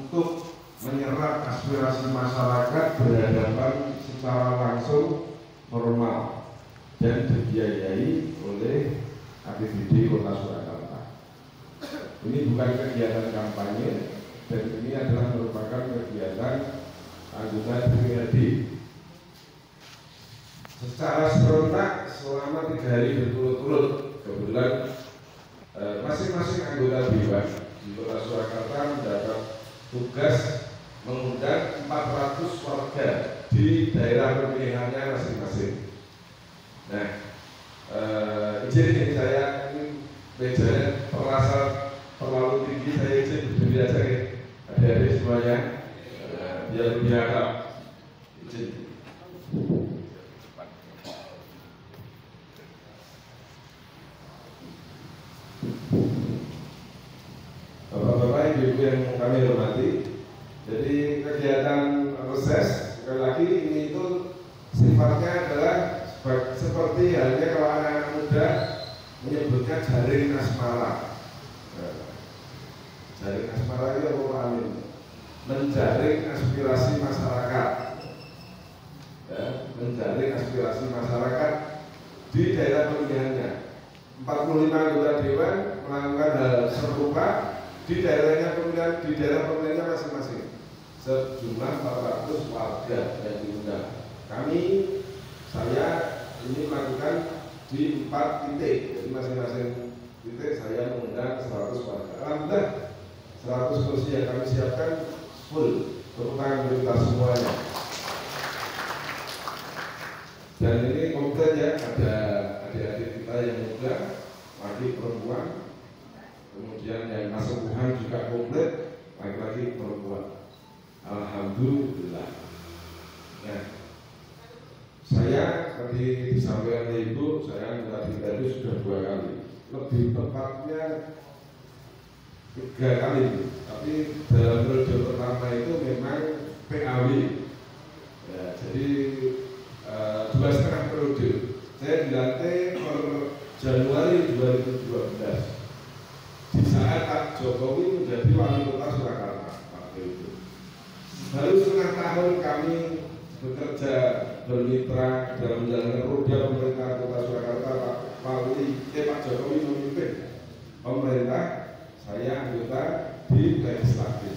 untuk menyerap aspirasi masyarakat berhadapan secara langsung formal dan dibiayai oleh APBD Kota Surakarta. Ini bukan kegiatan kampanye dan ini adalah merupakan kegiatan anggota DPRD. Secara serentak selama 3 hari berturut-turut, kebetulan masing-masing anggota Dewan di Kota Surakarta mendapat tugas mengundang 400 warga di daerah pemilihannya masing-masing. Nah, izin saya ini mejanya terasa terlalu tinggi, saya izin berdiri aja ya, adik-adik semuanya, biar lebih akrab. Izin. Bapak-bapak, ibu-ibu yang kami hormati, jadi kegiatan reses sekali lagi ini itu sifatnya adalah seperti halnya kalau anak-anak muda menyebutnya jaring asmara. Jaring asmara itu apa Pak Amin? Menjaring aspirasi masyarakat, ya, menjaring aspirasi masyarakat di daerah pemilihannya. 45 anggota Dewan melakukan hal serupa di daerahnya pemilihan, di daerah pemilihannya masing-masing. Sejumlah 400 warga yang diundang. Saya ini melakukan di 4 titik, jadi masing-masing titik saya mengundang 100 warga. Alhamdulillah 100 kursi yang kami siapkan full, tepuk tangan untuk kita semuanya. Dan ini komplit ya, ada adik-adik kita yang muda, laki perempuan, kemudian yang kesembuhan juga komplit, laki-laki perempuan. Alhamdulillah. Nah, saya tadi disampaikan oleh Ibu, saya tadi sudah 2 kali, lebih tepatnya 3 kali, tapi dalam periode pertama itu memang PAW. Ya, jadi 2,5 periode. Saya dilantik per Januari 2012 di saat Pak Jokowi menjadi wali kota Surakarta waktu itu. Baru setengah tahun kami bekerja bermitra dalam menjalankan roda pemerintahan kota Surakarta. Pak Jokowi memimpin pemerintah, saya anggota di legislatif.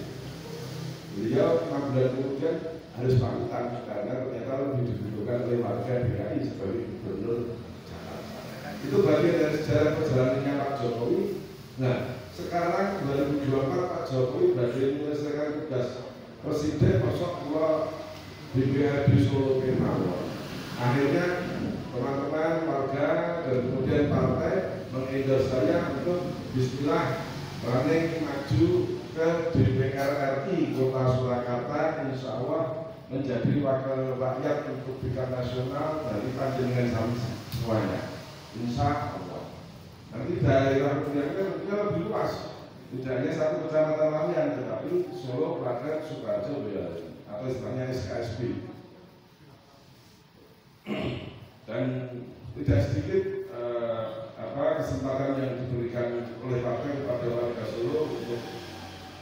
Beliau 6 bulan kemudian harus pamitan karena ternyata lebih dibutuhkan oleh warga DKI sebagai gubernur Jakarta. Itu bagian dari sejarah perjalanannya Pak Jokowi. Nah, sekarang 2024 Pak Jokowi berhasil menyelesaikan tugas presiden masuk ke DPRD Solo Kemawon. Akhirnya teman-teman warga dan kemudian partai mengendorse saya untuk bismillah running maju ke DPR RI Kota Surakarta, insya Allah menjadi wakil rakyat untuk tingkat nasional dari panjenengan kami semuanya, insya Allah. Nanti daerah pemilihannya lebih luas, tidak hanya 1 kecamatan Lamian, tetapi Solo, Klaten, Sukoharjo, Boyolali, atau istilahnya SKSB. Dan tidak sedikit kesempatan yang diberikan oleh partai kepada warga Solo untuk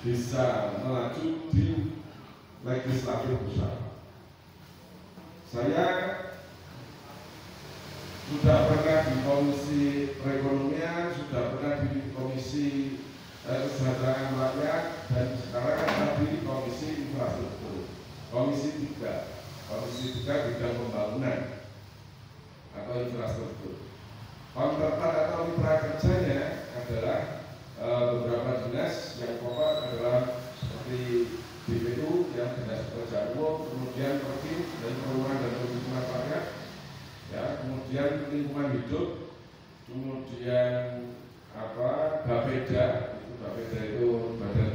bisa melaju di legislatif pusat. Saya sudah pernah di Komisi Perekonomian, sudah pernah di Komisi Kesejahteraan Rakyat, dan sekarang ada di Komisi Infrastruktur. Komisi 3 bidang pembangunan atau infrastruktur. Kontraktor atau mitra kerjanya adalah beberapa dinas yang pokok adalah seperti BPU yang dinas pekerjaan umum, kemudian Perkim dan perumahan dan permukiman rakyat, ya, kemudian lingkungan hidup, kemudian Bapeda, itu Badan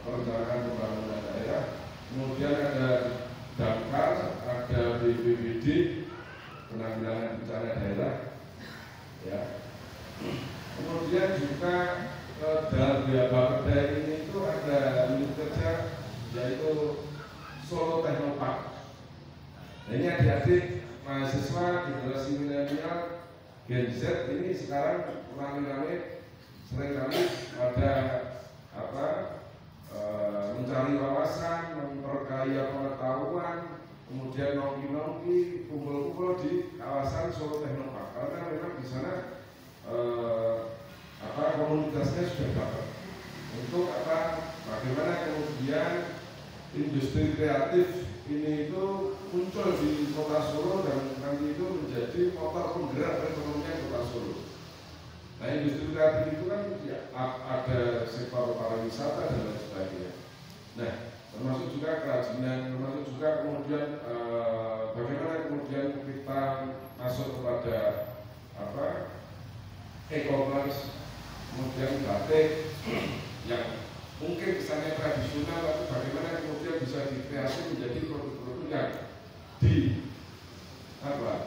Perencanaan Pembangunan Daerah, kemudian ada Damkar, ada BPBD, penanggulangan bencana daerah, ya. Kemudian juga dalam Bapeda ini itu ada unit kerja yaitu Solo Technopark. Nah, ini adik-adik mahasiswa generasi milenial Gen Z ini sekarang seringkali pada mencari wawasan, memperkaya pengetahuan, kemudian nongki-nongki, kumpul-kumpul di kawasan Solo Technopark. Karena memang di sana komunitasnya sudah dapat. Untuk bagaimana kemudian industri kreatif ini itu muncul di kota Solo dan nanti itu menjadi motor penggerak perekonomian kota Solo. Nah, industri kreatif itu kan ya, ada sektor pariwisata dan lain sebagainya. Nah, termasuk juga kerajinan, termasuk juga kemudian bagaimana kemudian kita masuk kepada e-commerce, kemudian batik yang mungkin kesannya tradisional, tapi bagaimana kemudian bisa dikreasi menjadi produk-produk yang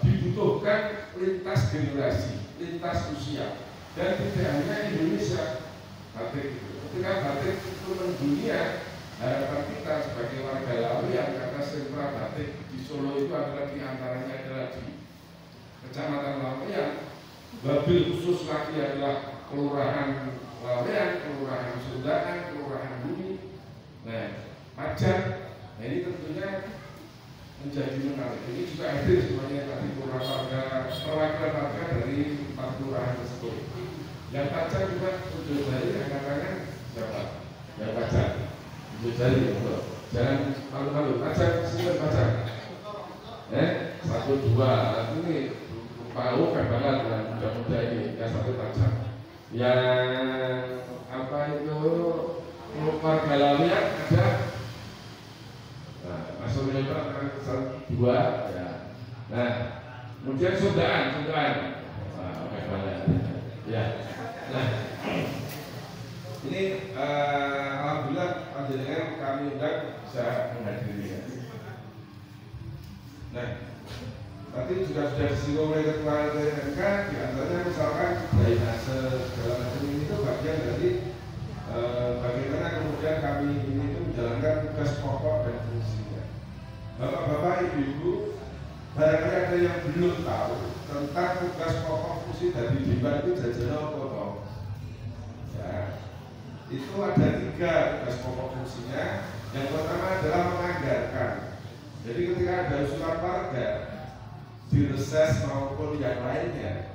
dibutuhkan lintas generasi, lintas usia, dan tidak hanya Indonesia batik itu. Ketika batik itu mendunia, harapan kita sebagai warga Laweyan, karena sentra batik di Solo itu adalah diantaranya adalah di Kecamatan Laweyan, wabil khusus lagi adalah Kelurahan Laweyan, Kelurahan Sundaan, Kelurahan Bumi, Majan. Nah, ini tentunya menjadi menarik. Ini juga hadir semuanya tadi perwakilan warga dari 4 kelurahan tersebut. Yang Majan juga tujuh jari angkat tangan siapa? Yang Majan tujuh jari, betul. Jangan malu-malu. Majan, sini Majan. 1, 2. Ini Pak kan banget dengan muda-muda ini. Yang satu Majan. Yang warga Laweyan ada masuk menyebabkan 2 ya. Nah, kemudian Sundaan ya. Nah, ini alhamdulillah panjenengan kami undang bisa menghadiri ya. Nah, tadi juga sudah disinggung oleh Ketua LTMK, di antaranya misalkan drainase segala macam ini itu bagian dari bagaimana kemudian kami ini itu menjalankan tugas pokok dan fungsinya. Bapak-bapak, ibu-ibu, barangkali ada yang belum tahu tentang tugas pokok fungsi dari Dimban itu jajanan apa? Ya, itu ada 3 tugas pokok fungsinya. Yang pertama adalah menganggarkan. Jadi ketika ada usulan warga di reses maupun yang lainnya,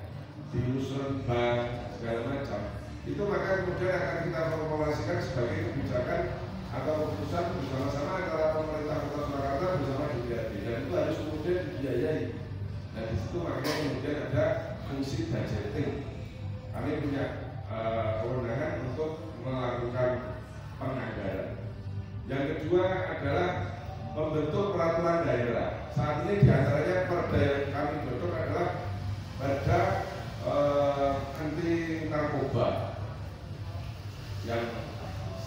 di usulan bank segala macam, itu maka kemudian akan kita formulasikan sebagai kebijakan atau keputusan bersama-sama antara pemerintah Kota Surakarta bersama DPRD, dan itu harus kemudian dibiayai. Nah, di situ makanya kemudian ada fungsi budgeting. Kami punya kewenangan untuk melakukan penganggaran. Yang kedua adalah membentuk peraturan daerah. Saat ini diantaranya perda yang kami bentuk adalah perda anti narkoba yang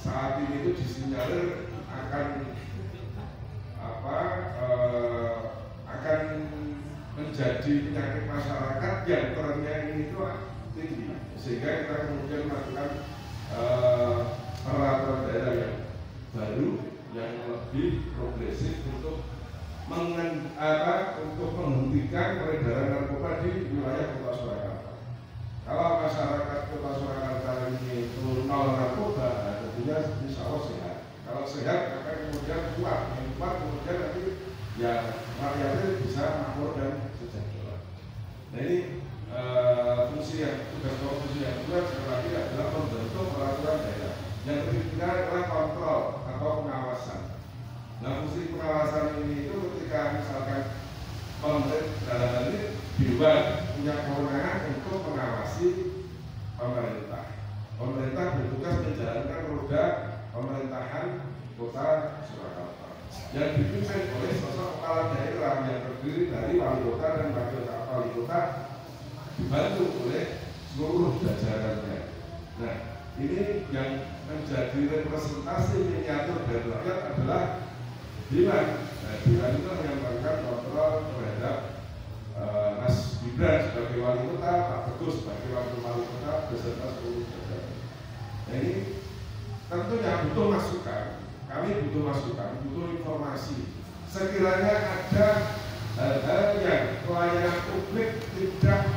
saat ini itu disinyalir akan akan menjadi penyakit masyarakat yang trennya ini itu tinggi, sehingga kita kemudian melakukan peraturan daerah yang baru yang lebih progresif untuk menghentikan peredaran narkoba di wilayah Kota Surakarta. Kalau masyarakat Kota Surakarta ini itu nol narkoba, tentunya insya Allah sehat. Kalau sehat maka kemudian kuat, yang kuat kemudian nanti ya rakyatnya bisa makmur dan sejahtera. Nah, ini fungsi yang tugas fungsi yang kedua sekali lagi adalah membentuk peraturan daerah. Yang ketiga adalah kontrol atau pengawasan. Nah, fungsi pengawasan ini itu ketika misalkan pemerintah dalam hal ini Dimban punya kewenangan untuk mengawasi pemerintah. Pemerintah bertugas menjalankan roda pemerintahan Kota Surakarta yang dipimpin oleh sosok kepala daerah yang terdiri dari wali kota dan wakil wali kota dibantu oleh seluruh jajarannya. Nah, ini yang menjadi representasi miniatur dari rakyat adalah Dimban. Nah, Dimban itu menyampaikan kontrol terhadap Mas Gibran sebagai wali kota, Pak Teguh sebagai wakil wali kota beserta seluruh jajaran. Nah, ini tentunya butuh masukan. Kami butuh masukan, butuh informasi. Sekiranya ada hal-hal yang pelayanan publik tidak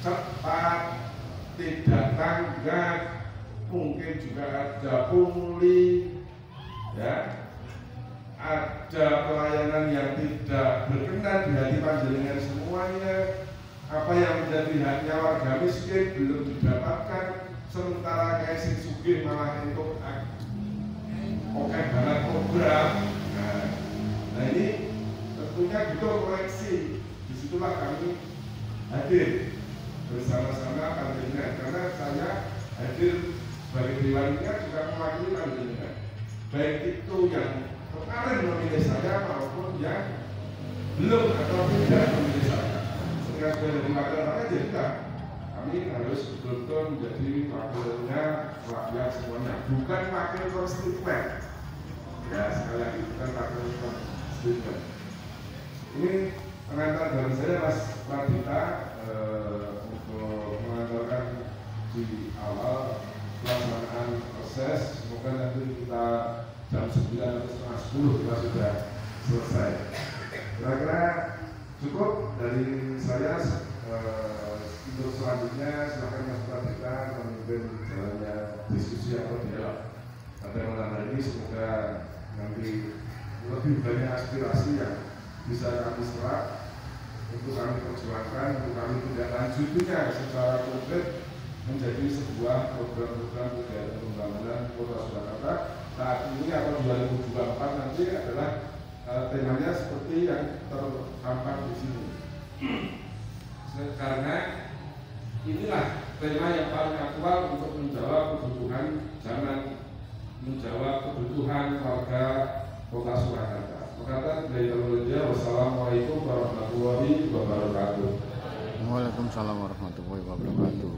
cepat, tidak tanggap, mungkin juga ada pungli, ya, ada pelayanan yang tidak berkenan di hati panjenengan semuanya, apa yang menjadi haknya warga miskin belum didapatkan, sementara kayak sing sugih malah entuk oke banget program. Nah ini tentunya butuh koreksi. Disitulah kami hadir bersama-sama panjenengan, karena saya hadir sebagai dewannya juga mewakili panjenengan, baik itu yang kemarin memilih saya maupun yang belum atau tidak memilih saya. Sehingga sudah dari wakil rakyat jadi kami harus betul-betul menjadi wakilnya rakyat semuanya, bukan wakil konstituen. Ya, sekali lagi bukan wakil konstituen. Ini pengantar dari saya Mas Pradita untuk mengantarkan di awal pelaksanaan proses. Semoga nanti kita jam 9 atau setengah 10 kita sudah selesai. Kira-kira cukup dari saya. Untuk selanjutnya silakan Mas Pradita memimpin jalannya diskusi atau dialog. Pada malam hari ini semoga nanti lebih banyak aspirasi yang bisa kami serap untuk kami perjuangkan, untuk kami tidak lanjutnya secara konkret menjadi sebuah program-program kegiatan pembangunan Kota Surakarta saat ini atau 2024 nanti adalah temanya seperti yang terpampang di sini. Karena inilah tema yang paling aktual untuk menjawab kebutuhan zaman, menjawab kebutuhan warga Kota Surakarta. Wassalamualaikum warahmatullahi wabarakatuh. Waalaikumsalam warahmatullahi wabarakatuh.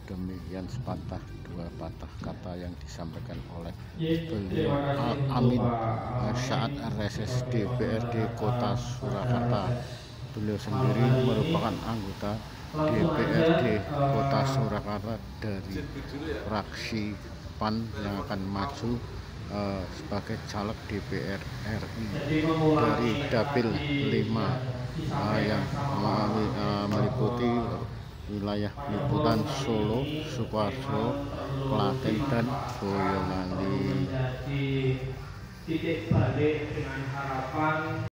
Demikian sepatah dua patah kata yang disampaikan oleh beliau Amin saat RSS DPRD Kota Surakarta. Beliau sendiri merupakan anggota DPRD Kota Surakarta dari fraksi PAN yang akan maju sebagai caleg DPR RI dari Dapil 5 yang meliputi wilayah liputan Solo, Sukoharjo, Klaten, dan Boyolali. Titik balik dengan harapan